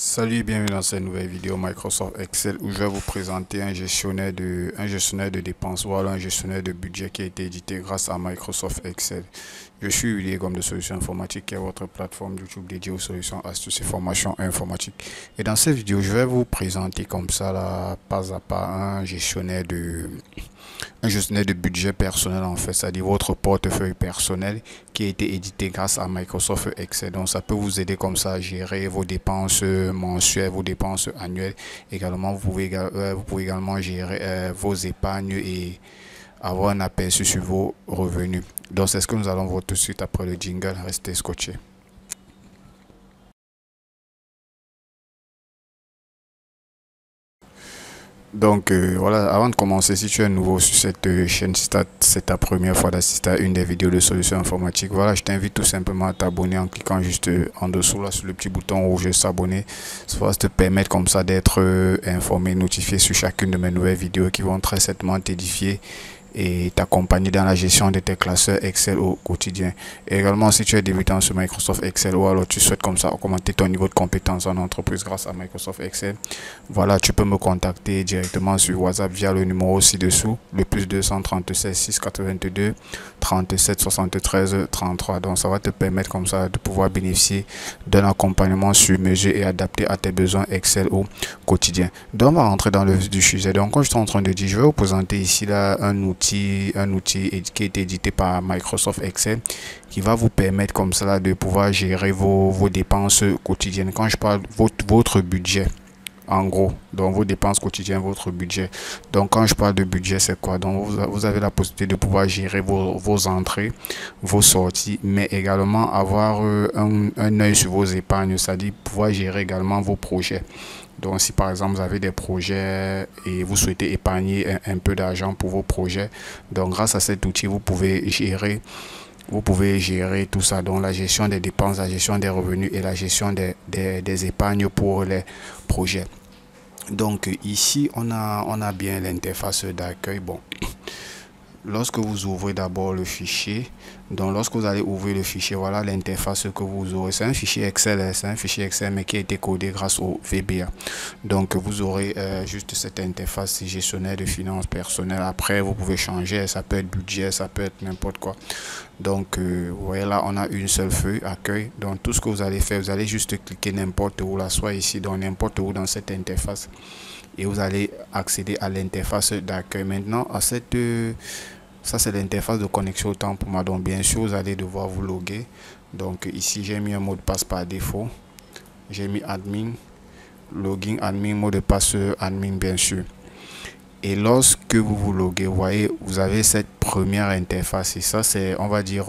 Salut et bienvenue dans cette nouvelle vidéo Microsoft Excel où je vais vous présenter un gestionnaire de dépenses, voilà un gestionnaire de budget qui a été édité grâce à Microsoft Excel. Je suis William Gomme de Solutions Informatiques qui est votre plateforme YouTube dédiée aux solutions, astuces et formations informatiques. Et dans cette vidéo, je vais vous présenter comme ça, là, pas à pas, un gestionnaire de budget personnel en fait, c'est-à-dire votre portefeuille personnel qui a été édité grâce à Microsoft Excel. Donc ça peut vous aider comme ça à gérer vos dépenses mensuelles, vos dépenses annuelles. Également, vous pouvez également gérer vos épargnes et avoir un aperçu sur vos revenus. Donc c'est ce que nous allons voir tout de suite après le jingle. Restez scotchés. Donc voilà, avant de commencer, si tu es nouveau sur cette chaîne, si c'est ta première fois d'assister à une des vidéos de solutions informatiques, voilà, je t'invite tout simplement à t'abonner en cliquant juste en dessous là sur le petit bouton rouge s'abonner. Ça va te permettre comme ça d'être informé, notifié sur chacune de mes nouvelles vidéos qui vont très certainement t'édifier et t'accompagner dans la gestion de tes classeurs Excel au quotidien. Et également, si tu es débutant sur Microsoft Excel ou alors tu souhaites comme ça augmenter ton niveau de compétence en entreprise grâce à Microsoft Excel, voilà, tu peux me contacter directement sur WhatsApp via le numéro ci-dessous, le plus 236 682 37 73 33. Donc ça va te permettre comme ça de pouvoir bénéficier d'un accompagnement sur mesure et adapté à tes besoins Excel au quotidien. Donc on va rentrer dans le vif du sujet. Donc comme je suis en train de dire, je vais vous présenter ici là un outil qui a été édité par Microsoft Excel qui va vous permettre comme ça de pouvoir gérer vos dépenses quotidiennes. Quand je parle de votre budget, en gros, donc vos dépenses quotidiennes, votre budget. Donc quand je parle de budget, c'est quoi? Donc vous avez la possibilité de pouvoir gérer vos entrées, vos sorties, mais également avoir un œil sur vos épargnes, c'est-à-dire pouvoir gérer également vos projets. Donc si par exemple vous avez des projets et vous souhaitez épargner un peu d'argent pour vos projets, donc grâce à cet outil, vous pouvez gérer tout ça, donc la gestion des dépenses, la gestion des revenus et la gestion des épargnes pour les projets. Donc ici, on a bien l'interface d'accueil. Bon, lorsque vous ouvrez d'abord le fichier, donc lorsque vous allez ouvrir le fichier, voilà l'interface que vous aurez. C'est un fichier Excel, mais qui a été codé grâce au VBA. Donc vous aurez juste cette interface gestionnaire de finances personnelles. Après vous pouvez changer, ça peut être budget, ça peut être n'importe quoi. Donc vous voyez là, on a une seule feuille accueil. Donc tout ce que vous allez faire, vous allez juste cliquer n'importe où là, soit ici, dans n'importe où dans cette interface, et vous allez accéder à l'interface d'accueil. Maintenant à cette ça c'est l'interface de connexion autant pour moi. Donc bien sûr vous allez devoir vous loguer. Donc ici j'ai mis un mot de passe par défaut, j'ai mis admin, login admin, mot de passe admin bien sûr. Et lorsque vous vous loguez, vous voyez, vous avez cette première interface et ça c'est, on va dire,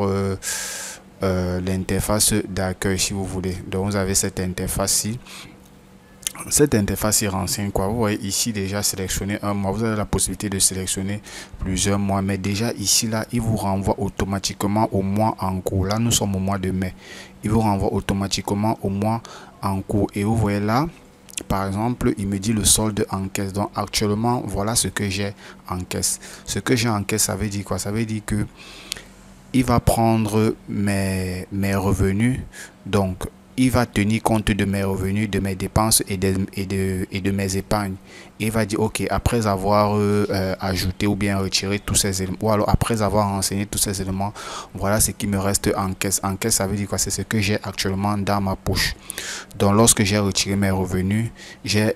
l'interface d'accueil si vous voulez. Donc vous avez cette interface-ci. Cette interface renseigne quoi? Vous voyez ici déjà sélectionner un mois. Vous avez la possibilité de sélectionner plusieurs mois, mais déjà ici là, il vous renvoie automatiquement au mois en cours. Là, nous sommes au mois de mai. Il vous renvoie automatiquement au mois en cours. Et vous voyez là, par exemple, il me dit le solde en caisse. Donc actuellement, voilà ce que j'ai en caisse. Ce que j'ai en caisse, ça veut dire quoi? Ça veut dire que il va prendre mes revenus. Donc il va tenir compte de mes revenus, de mes dépenses et de mes épargnes. Il va dire, ok, après avoir ajouté ou bien retiré tous ces éléments, ou alors après avoir renseigné tous ces éléments, voilà ce qui me reste en caisse. En caisse, ça veut dire quoi? C'est ce que j'ai actuellement dans ma poche. Donc, lorsque j'ai retiré mes revenus, j'ai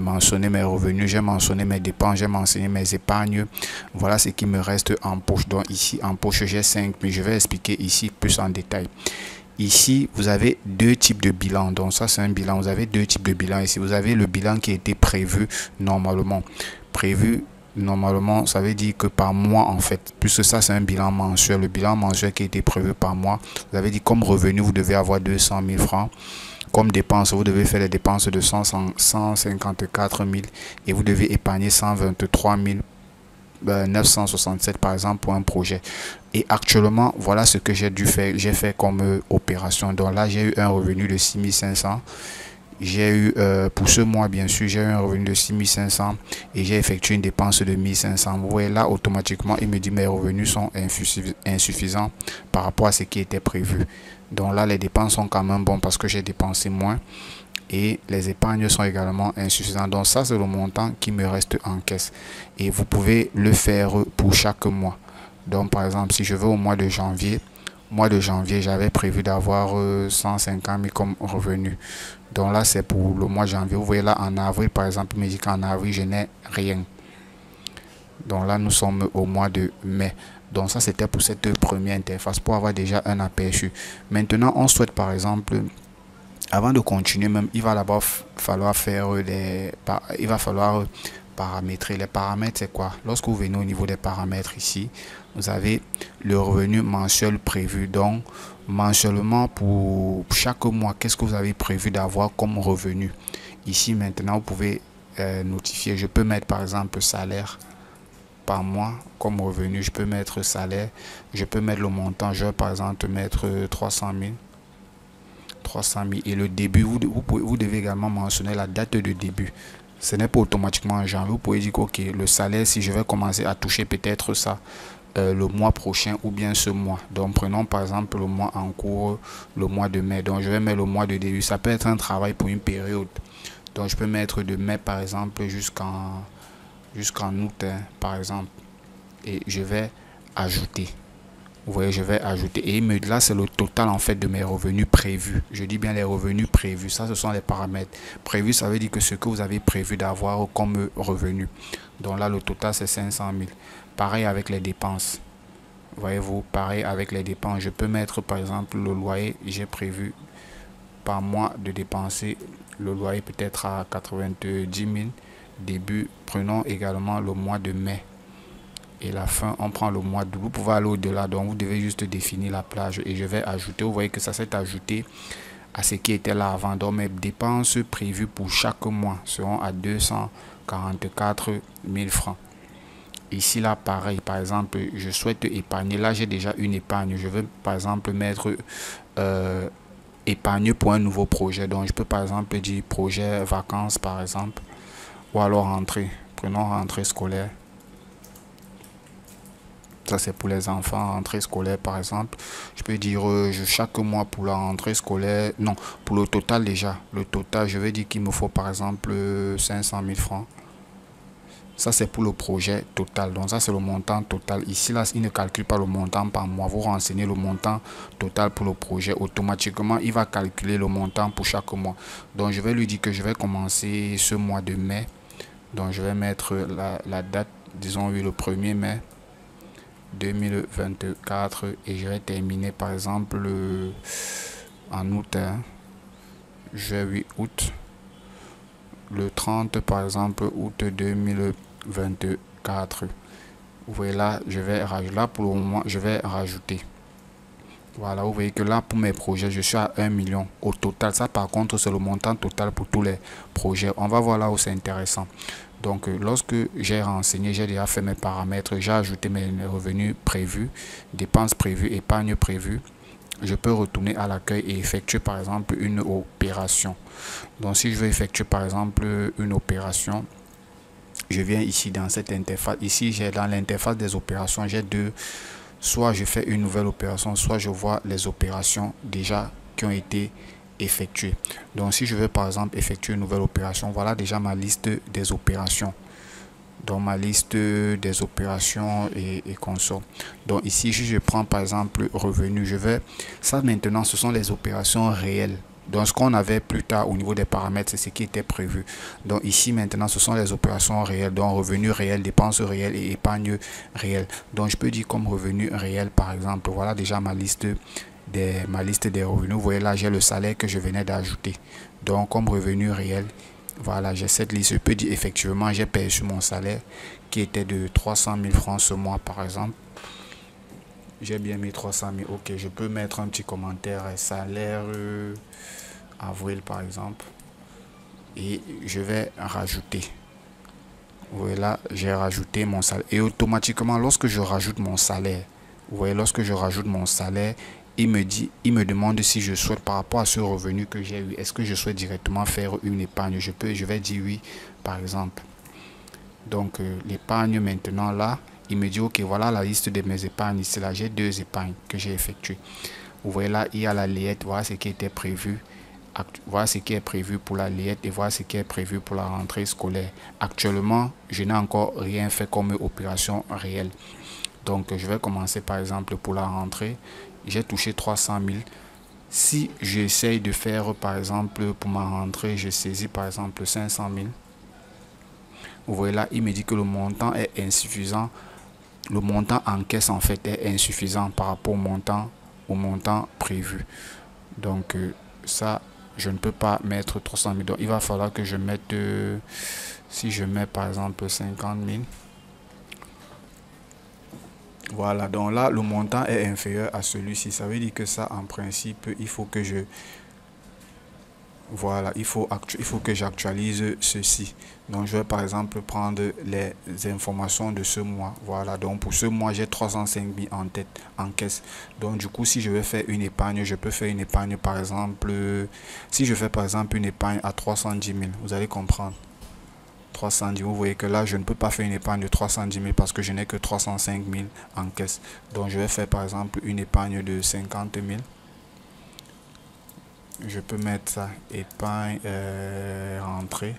mentionné mes revenus, j'ai mentionné mes dépenses, j'ai mentionné mes épargnes. Voilà ce qui me reste en poche. Donc, ici, en poche, j'ai 5 000. Je vais expliquer ici plus en détail. Ici, vous avez deux types de bilan. Donc ça, c'est un bilan. Vous avez deux types de bilan. Ici, vous avez le bilan qui a été prévu normalement. Prévu normalement, ça veut dire que par mois, en fait. Puisque ça, c'est un bilan mensuel. Le bilan mensuel qui a été prévu par mois. Vous avez dit comme revenu, vous devez avoir 200 000 francs. Comme dépenses, vous devez faire les dépenses de 154 000. Et vous devez épargner 123 967 par exemple pour un projet. Et actuellement voilà ce que j'ai fait comme opération. Donc là j'ai eu un revenu de 6500. J'ai eu pour ce mois bien sûr j'ai eu un revenu de 6500 et j'ai effectué une dépense de 1500. Vous voyez là automatiquement il me dit mes revenus sont insuffisants par rapport à ce qui était prévu. Donc là les dépenses sont quand même bonnes parce que j'ai dépensé moins et les épargnes sont également insuffisantes. Donc ça, c'est le montant qui me reste en caisse. Et vous pouvez le faire pour chaque mois. Donc par exemple, si je veux au mois de janvier, j'avais prévu d'avoir 150 000 comme revenu. Donc là, c'est pour le mois de janvier. Vous voyez là, en avril, par exemple, il me dit qu'en avril, je n'ai rien. Donc là, nous sommes au mois de mai. Donc ça, c'était pour cette première interface, pour avoir déjà un aperçu. Maintenant, on souhaite, par exemple, avant de continuer même, il va d'abord falloir faire il va falloir paramétrer. Les paramètres, c'est quoi? Lorsque vous venez au niveau des paramètres ici, vous avez le revenu mensuel prévu. Donc, mensuellement, pour chaque mois, qu'est-ce que vous avez prévu d'avoir comme revenu? Ici, maintenant, vous pouvez notifier. Je peux mettre, par exemple, salaire par mois comme revenu. Je peux mettre salaire. Je peux mettre le montant. Je vais, par exemple, mettre 300 000. 300 000. Et le début, vous devez également mentionner la date de début. Ce n'est pas automatiquement en janvier. Vous pouvez dire que ok, le salaire, si je vais commencer à toucher peut-être ça le mois prochain ou bien ce mois. Donc prenons par exemple le mois en cours, le mois de mai. Donc je vais mettre le mois de début. Ça peut être un travail pour une période. Donc je peux mettre de mai par exemple jusqu'en août par exemple. Et je vais ajouter. Vous voyez, je vais ajouter. Et là, c'est le total en fait de mes revenus prévus. Je dis bien les revenus prévus. Ça, ce sont les paramètres. Prévus, ça veut dire que ce que vous avez prévu d'avoir comme revenu. Donc là, le total, c'est 500 000. Pareil avec les dépenses. Voyez-vous, pareil avec les dépenses. Je peux mettre, par exemple, le loyer. J'ai prévu par mois de dépenser le loyer peut-être à 90 000. Début, prenons également le mois de mai. Et la fin, on prend le mois d'août. Vous pouvez aller au-delà, donc vous devez juste définir la plage et je vais ajouter. Vous voyez que ça s'est ajouté à ce qui était là avant. Donc mes dépenses prévues pour chaque mois seront à 244 000 francs. Ici là pareil, par exemple je souhaite épargner. Là j'ai déjà une épargne. Je veux par exemple mettre épargner pour un nouveau projet. Donc je peux par exemple dire projet vacances par exemple, ou alors rentrée. Prenons rentrée scolaire. Ça, c'est pour les enfants, rentrée scolaire par exemple. Je peux dire chaque mois pour la rentrée scolaire. Non, pour le total déjà. Le total, je vais dire qu'il me faut par exemple 500 000 francs. Ça, c'est pour le projet total. Donc, ça, c'est le montant total. Ici, là, il ne calcule pas le montant par mois. Vous renseignez le montant total pour le projet. Automatiquement, il va calculer le montant pour chaque mois. Donc, je vais lui dire que je vais commencer ce mois de mai. Donc, je vais mettre la date, disons, oui, le 1er mai 2024 et je vais terminer par exemple en août. Je vais 8 août. Le 30 par exemple août 2024. Vous voyez là, je vais rajouter. Là pour le moment, je vais rajouter. Voilà, vous voyez que là pour mes projets, je suis à 1 million au total. Ça par contre, c'est le montant total pour tous les projets. On va voir là où c'est intéressant. Donc, lorsque j'ai renseigné, j'ai déjà fait mes paramètres, j'ai ajouté mes revenus prévus, dépenses prévues, épargne prévue. Je peux retourner à l'accueil et effectuer par exemple une opération. Donc, si je veux effectuer par exemple une opération, je viens ici dans cette interface. Ici, j'ai dans l'interface des opérations, j'ai deux. Soit je fais une nouvelle opération, soit je vois les opérations déjà qui ont été effectuer. Donc si je veux par exemple effectuer une nouvelle opération, voilà déjà ma liste des opérations. Donc ma liste des opérations et consorts. Donc ici si je prends par exemple revenu, je vais ça maintenant ce sont les opérations réelles. Donc ce qu'on avait plus tard au niveau des paramètres, c'est ce qui était prévu. Donc ici maintenant ce sont les opérations réelles, donc revenu réel, dépenses réelles et épargne réelle. Donc je peux dire comme revenu réel par exemple, voilà déjà ma liste des revenus. Vous voyez là j'ai le salaire que je venais d'ajouter. Donc comme revenu réel, voilà j'ai cette liste. Je peux dire effectivement j'ai perçu mon salaire qui était de 300 000 francs ce mois par exemple. J'ai bien mis 300 000. Ok, je peux mettre un petit commentaire salaire avril par exemple et je vais rajouter. Vous voyez là j'ai rajouté mon salaire et automatiquement lorsque je rajoute mon salaire, vous voyez lorsque je rajoute mon salaire, il me demande si je souhaite par rapport à ce revenu que j'ai eu, est-ce que je souhaite directement faire une épargne. Je vais dire oui par exemple. Donc l'épargne maintenant là, il me dit ok voilà la liste de mes épargnes. Ici là j'ai deux épargnes que j'ai effectuées. Vous voyez là il y a la layette, voilà ce qui était prévu voilà ce qui est prévu pour la layette et voilà ce qui est prévu pour la rentrée scolaire. Actuellement, je n'ai encore rien fait comme opération réelle. Donc, je vais commencer par exemple pour la rentrée. J'ai touché 300 000. Si j'essaye de faire par exemple pour ma rentrée, je saisis par exemple 500 000. Vous voyez là, il me dit que le montant est insuffisant. Le montant en caisse en fait est insuffisant par rapport au montant prévu. Donc, ça, je ne peux pas mettre 300 000. Donc, il va falloir que je mette, si je mets par exemple 50 000. Voilà, donc là, le montant est inférieur à celui-ci. Ça veut dire que ça, en principe, il faut que je... Voilà, il faut que j'actualise ceci. Donc, je vais par exemple prendre les informations de ce mois. Voilà, donc pour ce mois, j'ai 305 000 en tête, en caisse. Donc, du coup, si je vais faire une épargne, je peux faire une épargne par exemple... Si je fais par exemple une épargne à 310 000, vous allez comprendre. 310 000, vous voyez que là, je ne peux pas faire une épargne de 310 000 parce que je n'ai que 305 000 en caisse. Donc, je vais faire par exemple une épargne de 50 000. Je peux mettre ça, épargne, rentrée.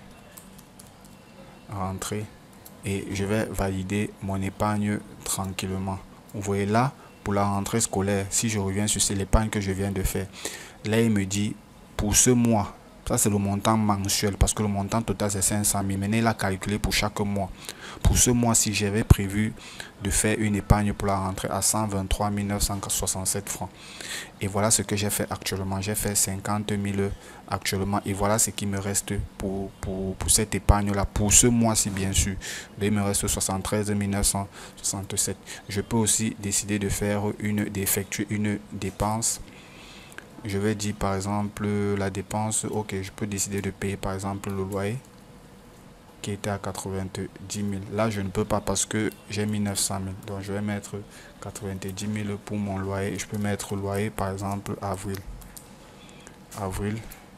Et je vais valider mon épargne tranquillement. Vous voyez là, pour la rentrée scolaire, si je reviens sur l'épargne que je viens de faire, là, il me dit, pour ce mois, ça c'est le montant mensuel parce que le montant total c'est 500 000. Maintenant, il a calculé pour chaque mois. Pour ce mois-ci, j'avais prévu de faire une épargne pour la rentrée à 123 967 francs. Et voilà ce que j'ai fait actuellement. J'ai fait 50 000 actuellement. Et voilà ce qui me reste pour cette épargne-là. Pour ce mois-ci, bien sûr. Il me reste 73 967. Je peux aussi décider de faire d'effectuer une dépense. Je vais dire par exemple la dépense. Ok, je peux décider de payer par exemple le loyer qui était à 90 000. Là, je ne peux pas parce que j'ai mis 900 000. Donc, je vais mettre 90 000 pour mon loyer. Je peux mettre loyer, par exemple, avril.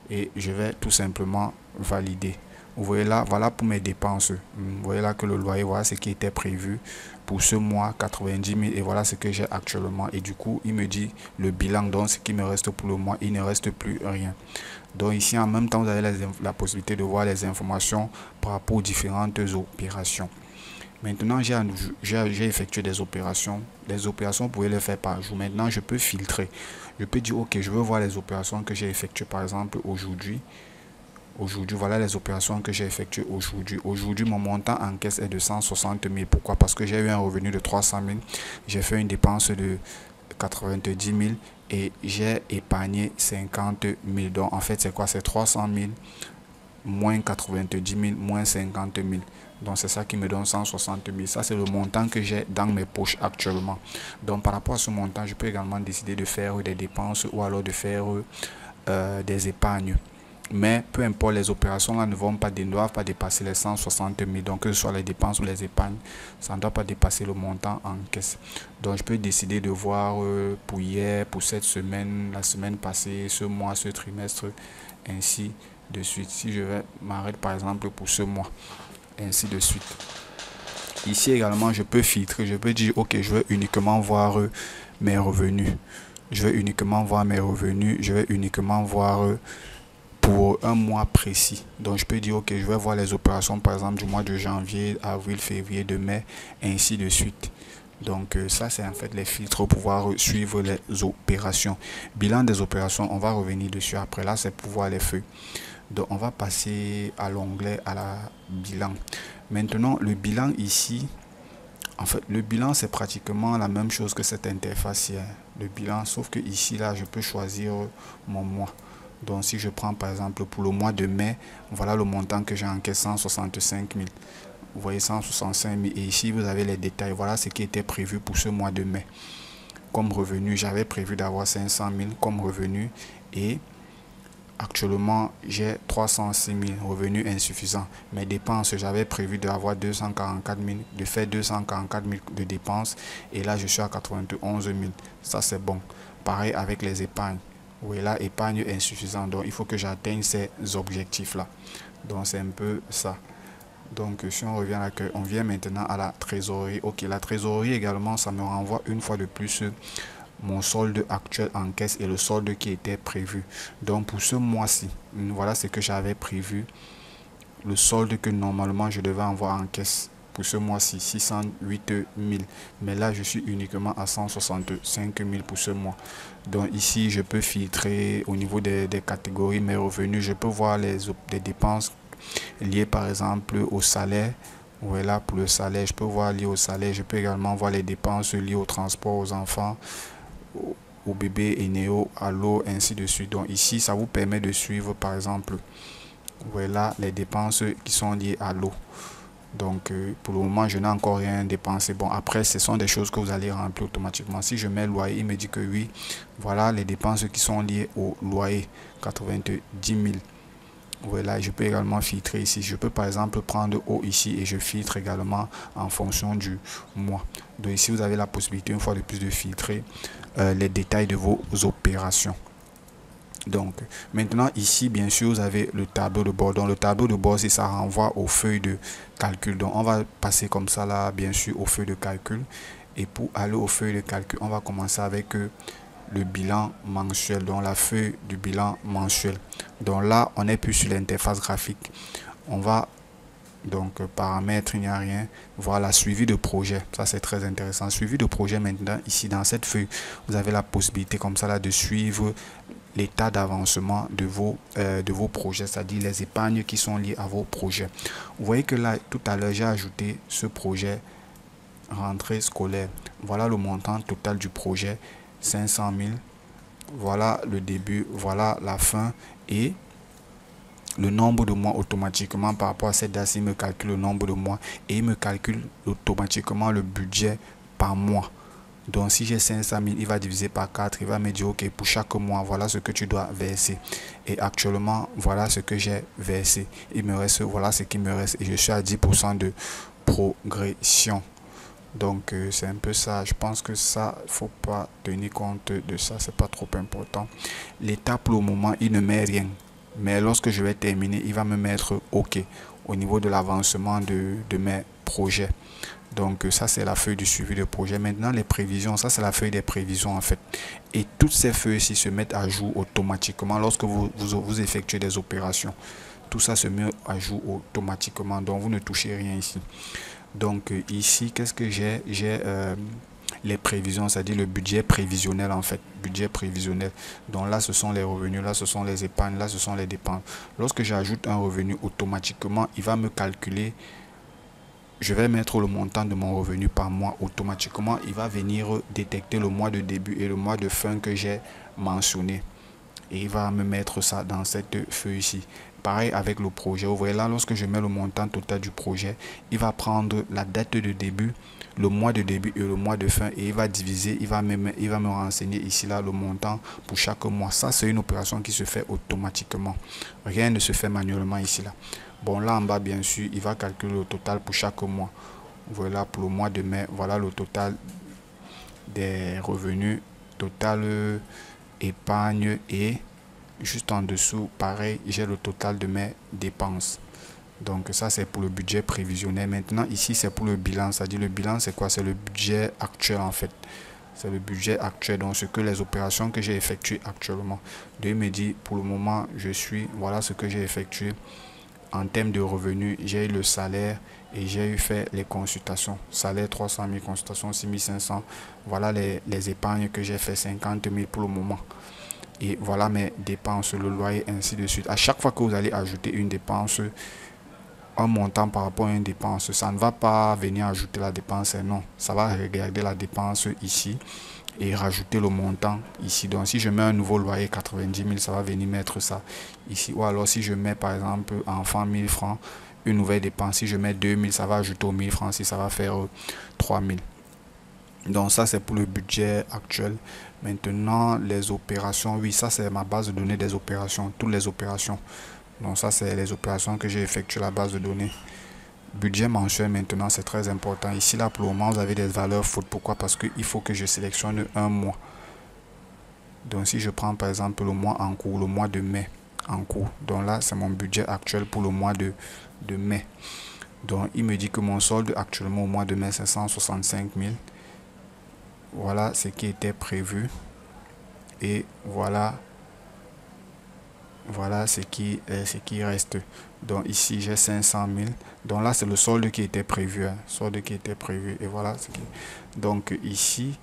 Et je vais tout simplement valider. Vous voyez là, voilà pour mes dépenses. Vous voyez là que le loyer, voilà ce qui était prévu pour ce mois, 90 000. Et voilà ce que j'ai actuellement. Et du coup, il me dit le bilan, donc ce qui me reste pour le mois, il ne reste plus rien. Donc ici, en même temps, vous avez la possibilité de voir les informations par rapport aux différentes opérations. Maintenant, j'ai effectué des opérations. Les opérations, vous pouvez les faire par jour. Maintenant, je peux filtrer. Je peux dire, ok, je veux voir les opérations que j'ai effectuées, par exemple, aujourd'hui. Voilà les opérations que j'ai effectuées aujourd'hui. Aujourd'hui, mon montant en caisse est de 160 000. Pourquoi? Parce que j'ai eu un revenu de 300 000. J'ai fait une dépense de 90 000 et j'ai épargné 50 000. Donc, en fait, c'est quoi? C'est 300 000 moins 90 000 moins 50 000. Donc, c'est ça qui me donne 160 000. Ça, c'est le montant que j'ai dans mes poches actuellement. Donc, par rapport à ce montant, je peux également décider de faire des dépenses ou alors de faire des épargnes. Mais peu importe, les opérations là ne doivent pas dépasser les 160 000. Donc, que ce soit les dépenses ou les épargnes, ça ne doit pas dépasser le montant en caisse. Donc, je peux décider de voir pour hier, pour cette semaine, la semaine passée, ce mois, ce trimestre, ainsi de suite. Si je vais m'arrêter par exemple pour ce mois, ainsi de suite. Ici également, je peux filtrer. Je peux dire, ok, je veux uniquement voir mes revenus. Je vais uniquement voir mes revenus. Je vais uniquement voir pour un mois précis. Donc, je peux dire, ok, je vais voir les opérations, par exemple, du mois de janvier, avril, février, de mai, ainsi de suite. Donc, ça, c'est en fait les filtres pour pouvoir suivre les opérations. Bilan des opérations, on va revenir dessus après. Là, c'est pour voir les feuilles. Donc, on va passer à l'onglet, à la bilan. Maintenant, le bilan ici, en fait, le bilan, c'est pratiquement la même chose que cette interface hier. Le bilan, sauf que ici, là, je peux choisir mon mois. Donc, si je prends par exemple pour le mois de mai, voilà le montant que j'ai encaissé, 165 000. Vous voyez 165 000. Et ici, vous avez les détails. Voilà ce qui était prévu pour ce mois de mai. Comme revenu, j'avais prévu d'avoir 500 000 comme revenu. Et actuellement, j'ai 306 000 revenus insuffisants. Mes dépenses, j'avais prévu d'avoir 244 000, de faire 244 000 de dépenses. Et là, je suis à 91 000. Ça, c'est bon. Pareil avec les épargnes. Oui, là, épargne insuffisante. Donc, il faut que j'atteigne ces objectifs-là. Donc, c'est un peu ça. Donc, si on revient là, on vient maintenant à la trésorerie. Ok, la trésorerie également, ça me renvoie une fois de plus mon solde actuel en caisse et le solde qui était prévu. Donc pour ce mois-ci, voilà ce que j'avais prévu. Le solde que normalement je devais avoir en caisse pour ce mois-ci, 608 000. Mais là, je suis uniquement à 165 000 pour ce mois. Donc ici, je peux filtrer au niveau des catégories mes revenus. Je peux voir les dépenses liées par exemple au salaire. Voilà, pour le salaire, je peux voir lié au salaire. Je peux également voir les dépenses liées au transport aux enfants, au bébé et néo, à l'eau, ainsi de suite. Donc ici, ça vous permet de suivre par exemple, voilà, les dépenses qui sont liées à l'eau. Donc pour le moment, je n'ai encore rien dépensé. Bon, après, ce sont des choses que vous allez remplir automatiquement. Si je mets loyer, il me dit que oui, voilà les dépenses qui sont liées au loyer, 90 000. Voilà, je peux également filtrer ici. Je peux par exemple prendre haut ici et je filtre également en fonction du mois. Donc ici, vous avez la possibilité une fois de plus de filtrer les détails de vos opérations. Donc maintenant ici, bien sûr, vous avez le tableau de bord. Donc le tableau de bord, si ça renvoie aux feuilles de calcul. Donc on va passer comme ça là, bien sûr, aux feuilles de calcul. Et pour aller aux feuilles de calcul, on va commencer avec le bilan mensuel, donc la feuille du bilan mensuel. Donc là, on est plus sur l'interface graphique. On va donc paramètres, il n'y a rien. Voilà, suivi de projet, ça c'est très intéressant. Suivi de projet, maintenant ici dans cette feuille, vous avez la possibilité comme ça là de suivre l'état d'avancement de vos projets, c'est-à-dire les épargnes qui sont liées à vos projets. Vous voyez que là, tout à l'heure, j'ai ajouté ce projet rentrée scolaire. Voilà le montant total du projet, 500 000. Voilà le début, voilà la fin et le nombre de mois automatiquement par rapport à cette date. Il me calcule le nombre de mois et il me calcule automatiquement le budget par mois. Donc si j'ai 500 000, il va diviser par 4, il va me dire ok, pour chaque mois, voilà ce que tu dois verser. Et actuellement, voilà ce que j'ai versé. Il me reste, voilà ce qui me reste et je suis à 10% de progression. Donc c'est un peu ça. Je pense que ça, faut pas tenir compte de ça, c'est pas trop important. L'étape pour le moment, il ne met rien. Mais lorsque je vais terminer, il va me mettre OK au niveau de l'avancement de mes projets. Donc ça c'est la feuille du suivi de projet. Maintenant les prévisions, ça c'est la feuille des prévisions en fait. Et toutes ces feuilles-ci se mettent à jour automatiquement lorsque vous effectuez des opérations. Tout ça se met à jour automatiquement, donc vous ne touchez rien ici. Donc ici, qu'est-ce que j'ai? J'ai les prévisions, c'est-à-dire le budget prévisionnel en fait. Budget prévisionnel. Donc là, ce sont les revenus, là, ce sont les épargnes, là, ce sont les dépenses. Lorsque j'ajoute un revenu, automatiquement, il va me calculer. Je vais mettre le montant de mon revenu par mois. Automatiquement, il va venir détecter le mois de début et le mois de fin que j'ai mentionné. Et il va me mettre ça dans cette feuille ici. Pareil avec le projet. Vous voyez là, lorsque je mets le montant total du projet, il va prendre la date de début, le mois de début et le mois de fin et il va diviser, il va me renseigner ici là le montant pour chaque mois. Ça, c'est une opération qui se fait automatiquement. Rien ne se fait manuellement ici là. Bon, là en bas, bien sûr, il va calculer le total pour chaque mois. Voilà pour le mois de mai, voilà le total des revenus, total épargne et juste en dessous, pareil, j'ai le total de mes dépenses. Donc ça c'est pour le budget prévisionnel. Maintenant ici c'est pour le bilan, c'est-à-dire le bilan c'est quoi? C'est le budget actuel en fait. C'est le budget actuel, donc ce que les opérations que j'ai effectuées actuellement. Donc il me dit pour le moment je suis, voilà ce que j'ai effectué. En termes de revenus, j'ai eu le salaire et j'ai eu fait les consultations. Salaire 300 000, consultations 6 500. Voilà les épargnes que j'ai fait, 50 000 pour le moment. Et voilà mes dépenses, le loyer, ainsi de suite. À chaque fois que vous allez ajouter une dépense, un montant par rapport à une dépense, ça ne va pas venir ajouter la dépense, non. Ça va regarder la dépense ici et rajouter le montant ici. Donc si je mets un nouveau loyer 90 000, ça va venir mettre ça ici. Ou alors si je mets par exemple enfant 1000 francs, une nouvelle dépense, si je mets 2000, ça va ajouter aux 1000 francs, si ça va faire 3000. Donc ça c'est pour le budget actuel. Maintenant les opérations, oui, ça c'est ma base de données des opérations, toutes les opérations. Donc ça c'est les opérations que j'ai effectuées, la base de données. Budget mensuel maintenant, c'est très important. Ici là pour le moment vous avez des valeurs fautes. Pourquoi? Parce qu'il faut que je sélectionne un mois. Donc si je prends par exemple le mois en cours, le mois de mai en cours, donc là c'est mon budget actuel pour le mois de mai. Donc il me dit que mon solde actuellement au mois de mai c'est 165 000. voilà ce qui était prévu. Et voilà ce qui reste. Donc ici j'ai 500 000. Donc là c'est le solde qui était prévu, hein. Solde qui était prévu. Et voilà ce qui... Donc ici,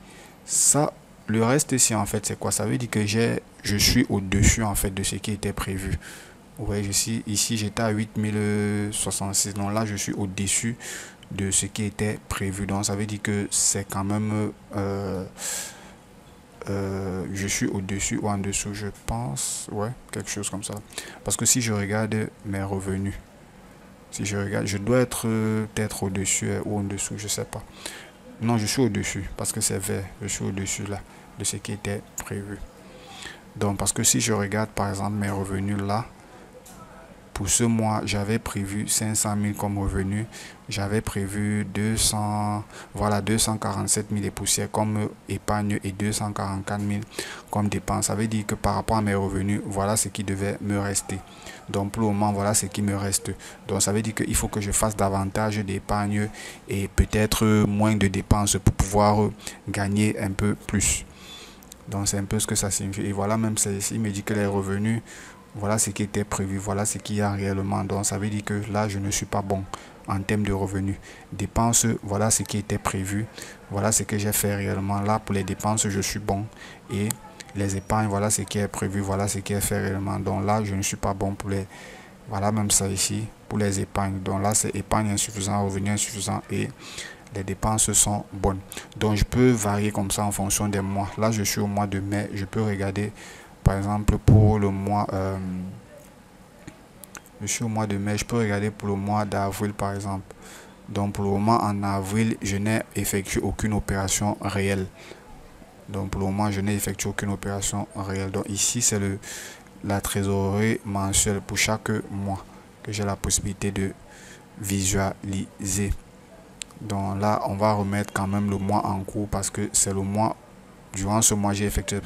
ça, le reste ici en fait c'est quoi? Ça veut dire que je suis au-dessus en fait de ce qui était prévu. Ouais, ici j'étais à 8066. Donc là je suis au-dessus de ce qui était prévu. Donc ça veut dire que c'est quand même je suis au-dessus ou en dessous, je pense, ouais, quelque chose comme ça. Parce que si je regarde mes revenus, si je regarde, je dois être peut-être au-dessus ou en dessous, je sais pas. Non, je suis au-dessus parce que c'est vert, je suis au-dessus là de ce qui était prévu. Donc parce que si je regarde par exemple mes revenus là, pour ce mois, j'avais prévu 500 000 comme revenu. J'avais prévu 200, voilà, 247 000 et poussières comme épargne et 244 000 comme dépense. Ça veut dire que par rapport à mes revenus, voilà ce qui devait me rester. Donc pour le moment, voilà ce qui me reste. Donc ça veut dire qu'il faut que je fasse davantage d'épargne et peut-être moins de dépenses pour pouvoir gagner un peu plus. Donc c'est un peu ce que ça signifie. Et voilà, même ici, il me dit que les revenus, voilà ce qui était prévu, voilà ce qu'il y a réellement. Donc ça veut dire que là, je ne suis pas bon en termes de revenus. Dépenses, voilà ce qui était prévu, voilà ce que j'ai fait réellement. Là, pour les dépenses, je suis bon. Et les épargnes, voilà ce qui est prévu, voilà ce qui est fait réellement. Donc là, je ne suis pas bon pour les... Voilà, même ça ici, pour les épargnes. Donc là, c'est épargne insuffisant, revenu insuffisant et les dépenses sont bonnes. Donc je peux varier comme ça en fonction des mois. Là, je suis au mois de mai. Je peux regarder, par exemple, pour le mois... je suis au mois de mai. Je peux regarder pour le mois d'avril, par exemple. Donc pour le moment, en avril, je n'ai effectué aucune opération réelle. Donc pour le moment, je n'ai effectué aucune opération réelle. Donc ici, c'est la trésorerie mensuelle pour chaque mois que j'ai la possibilité de visualiser. Donc là, on va remettre quand même le mois en cours parce que c'est le mois, durant ce mois, j'ai effectué.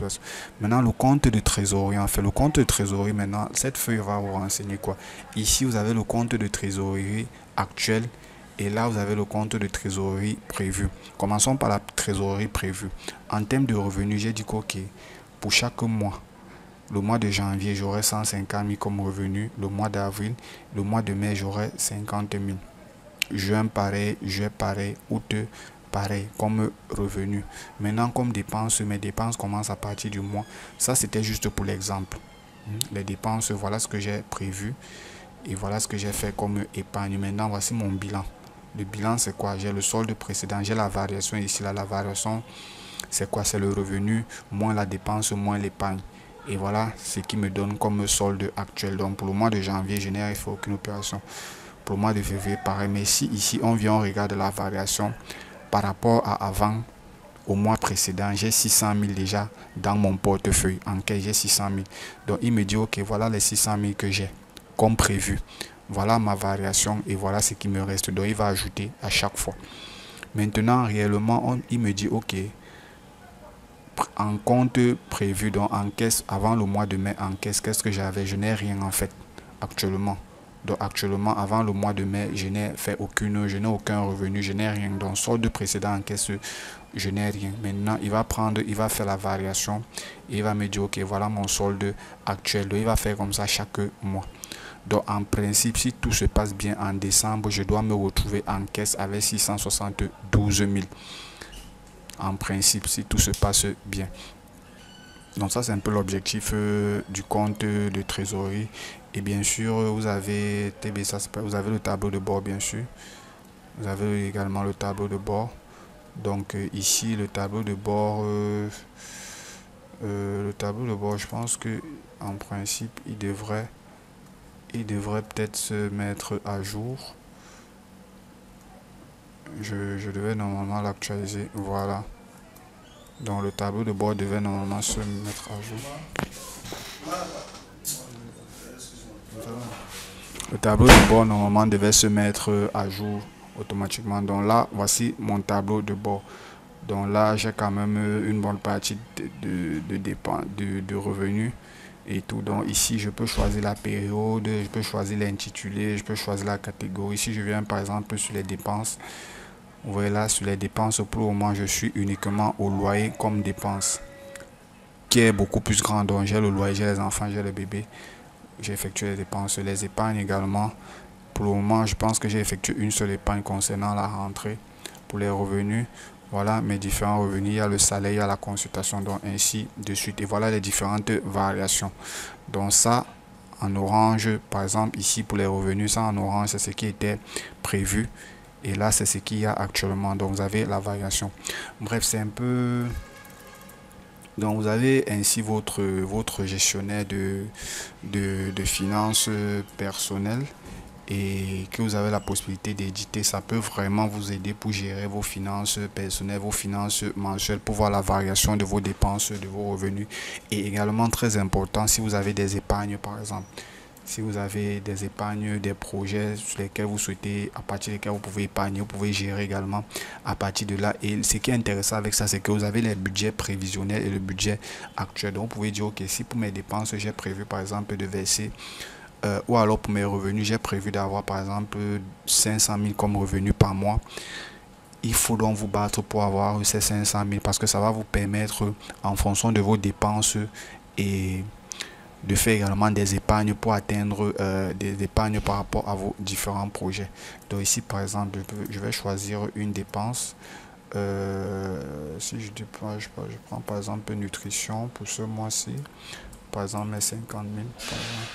Maintenant, le compte de trésorerie, en fait, le compte de trésorerie, maintenant, cette feuille va vous renseigner quoi? Ici, vous avez le compte de trésorerie actuel et là, vous avez le compte de trésorerie prévu. Commençons par la trésorerie prévue. En termes de revenus, j'ai dit OK, pour chaque mois, le mois de janvier, j'aurai 150 000 comme revenu. Le mois d'avril, le mois de mai, j'aurai 50 000. Juin pareil, juillet pareil, août pareil comme revenu. Maintenant comme dépenses, mes dépenses commencent à partir du mois. Ça c'était juste pour l'exemple. Les dépenses, voilà ce que j'ai prévu et voilà ce que j'ai fait comme épargne. Maintenant voici mon bilan. Le bilan c'est quoi? J'ai le solde précédent, j'ai la variation ici là. La variation c'est quoi? C'est le revenu moins la dépense moins l'épargne. Et voilà ce qui me donne comme solde actuel. Donc pour le mois de janvier, je n'ai fait aucune opération. Pour le mois de février, pareil. Mais si ici, on vient, on regarde la variation par rapport à avant, au mois précédent, j'ai 600 000 déjà dans mon portefeuille. En caisse, j'ai 600 000. Donc, il me dit, OK, voilà les 600 000 que j'ai comme prévu. Voilà ma variation et voilà ce qui me reste. Donc, il va ajouter à chaque fois. Maintenant, réellement, il me dit, OK, en compte prévu, donc en caisse, avant le mois de mai, en caisse, qu'est-ce que j'avais? Je n'ai rien en fait, actuellement. Donc actuellement, avant le mois de mai, je n'ai aucun revenu, je n'ai rien. Donc solde précédent en caisse, je n'ai rien. Maintenant, il va faire la variation. Et il va me dire, OK, voilà mon solde actuel. Donc il va faire comme ça chaque mois. Donc en principe, si tout se passe bien en décembre, je dois me retrouver en caisse avec 672 000. En principe, si tout se passe bien. Donc ça c'est un peu l'objectif du compte de trésorerie. Et bien sûr vous avez vous avez le tableau de bord bien sûr. Vous avez également le tableau de bord. Donc ici le tableau de bord je pense que en principe il devrait peut-être se mettre à jour. Je devais normalement l'actualiser. Voilà. Donc le tableau de bord devait normalement se mettre à jour. Le tableau de bord normalement devait se mettre à jour automatiquement. Donc là, voici mon tableau de bord. Donc là, j'ai quand même une bonne partie de dépenses, de revenus et tout. Donc ici, je peux choisir la période, je peux choisir l'intitulé, je peux choisir la catégorie. Si je viens par exemple sur les dépenses, Vous voyez là, sur les dépenses, pour le moment, je suis uniquement au loyer comme dépense, qui est beaucoup plus grand. Donc, j'ai le loyer, j'ai les enfants, j'ai le bébé. J'ai effectué les dépenses, les épargnes également. Pour le moment, je pense que j'ai effectué une seule épargne concernant la rentrée. Pour les revenus, voilà mes différents revenus. Il y a le salaire, il y a la consultation, donc ainsi de suite. Et voilà les différentes variations. Donc ça, en orange, par exemple, ici pour les revenus, ça en orange, c'est ce qui était prévu. Et là, c'est ce qu'il y a actuellement. Donc vous avez la variation. Bref, c'est un peu... Donc vous avez ainsi votre gestionnaire de finances personnelles et que vous avez la possibilité d'éditer. Ça peut vraiment vous aider pour gérer vos finances personnelles, vos finances mensuelles, pour voir la variation de vos dépenses, de vos revenus. Et également très important, si vous avez des épargnes par exemple. Si vous avez des épargnes, des projets sur lesquels vous souhaitez, à partir desquels vous pouvez épargner, vous pouvez gérer également à partir de là. Et ce qui est intéressant avec ça, c'est que vous avez les budgets prévisionnels et le budget actuel. Donc, vous pouvez dire, ok, si pour mes dépenses, j'ai prévu par exemple de verser, ou alors pour mes revenus, j'ai prévu d'avoir par exemple 500 000 comme revenus par mois. Il faut donc vous battre pour avoir ces 500 000 parce que ça va vous permettre, en fonction de vos dépenses et de faire également des épargnes pour atteindre des épargnes par rapport à vos différents projets. Donc ici par exemple je vais choisir une dépense. Si je prends par exemple nutrition pour ce mois-ci, par exemple mes 50 000 par exemple.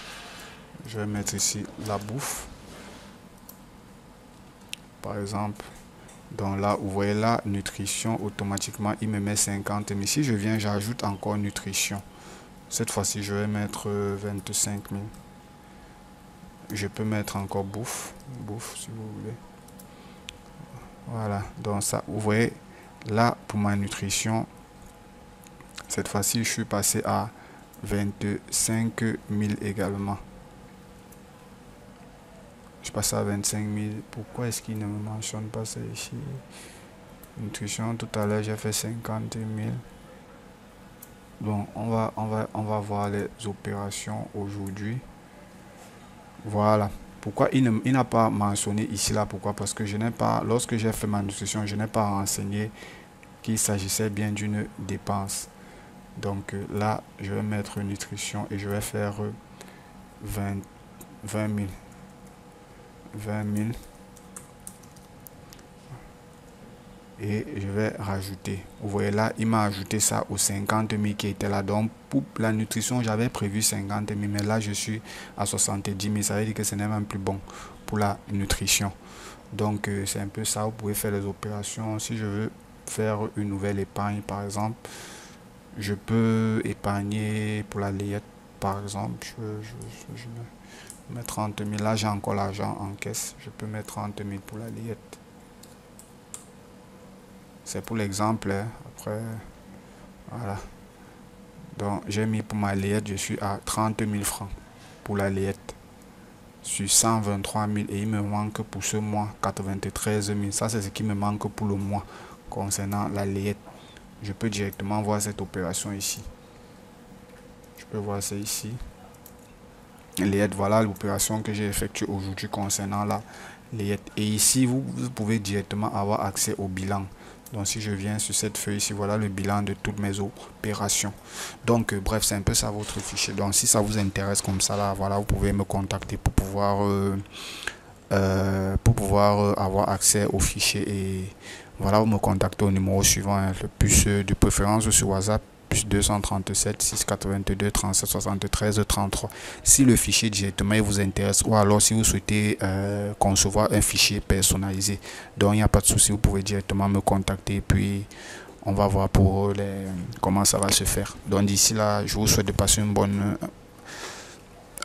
Je vais mettre ici la bouffe par exemple. Donc là vous voyez là nutrition, automatiquement il me met 50 000. Si je viens, j'ajoute encore nutrition. Cette fois-ci, je vais mettre 25 000. Je peux mettre encore bouffe si vous voulez. Voilà, donc ça, vous voyez, là, pour ma nutrition, cette fois-ci, je suis passé à 25 000 également. Je passe à 25 000. Pourquoi est-ce qu'il ne me mentionne pas ça ici? Nutrition, tout à l'heure, j'ai fait 50 000. Bon, on va voir les opérations aujourd'hui. Voilà. Pourquoi il n'a pas mentionné ici là? Pourquoi? Parce que je n'ai pas, lorsque j'ai fait ma nutrition, je n'ai pas renseigné qu'il s'agissait bien d'une dépense. Donc là, je vais mettre nutrition et je vais faire 20 000. 20 000. Et je vais rajouter. Vous voyez là, il m'a ajouté ça aux 50 000 qui étaient là. Donc pour la nutrition, j'avais prévu 50 000, mais là je suis à 70 000. Ça veut dire que ce n'est même plus bon pour la nutrition. Donc c'est un peu ça. Vous pouvez faire les opérations. Si je veux faire une nouvelle épargne par exemple, je peux épargner pour la layette par exemple. Je mets 30 000. Là j'ai encore l'argent en caisse. Je peux mettre 30 000 pour la layette. C'est pour l'exemple, hein. Après, voilà. Donc, j'ai mis pour ma layette, je suis à 30 000 francs pour la layette. Sur 123 000 et il me manque pour ce mois 93 000. Ça, c'est ce qui me manque pour le mois concernant la layette. Je peux directement voir cette opération ici. Je peux voir ça ici. Layette, voilà l'opération que j'ai effectuée aujourd'hui concernant la layette. Et ici, vous pouvez directement avoir accès au bilan. Donc si je viens sur cette feuille ici, voilà le bilan de toutes mes opérations. Donc bref, c'est un peu ça votre fichier. Donc si ça vous intéresse comme ça là, voilà, vous pouvez me contacter pour pouvoir avoir accès au fichier. Et voilà, vous me contactez au numéro suivant, hein, le plus de préférence sur WhatsApp, plus 237 682 37 73 33. Si le fichier directement vous intéresse, ou alors si vous souhaitez concevoir un fichier personnalisé, donc il n'y a pas de souci, vous pouvez directement me contacter, puis on va voir pour comment ça va se faire. Donc d'ici là, je vous souhaite de passer un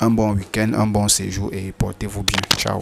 bon week-end, un bon séjour et portez-vous bien. Ciao.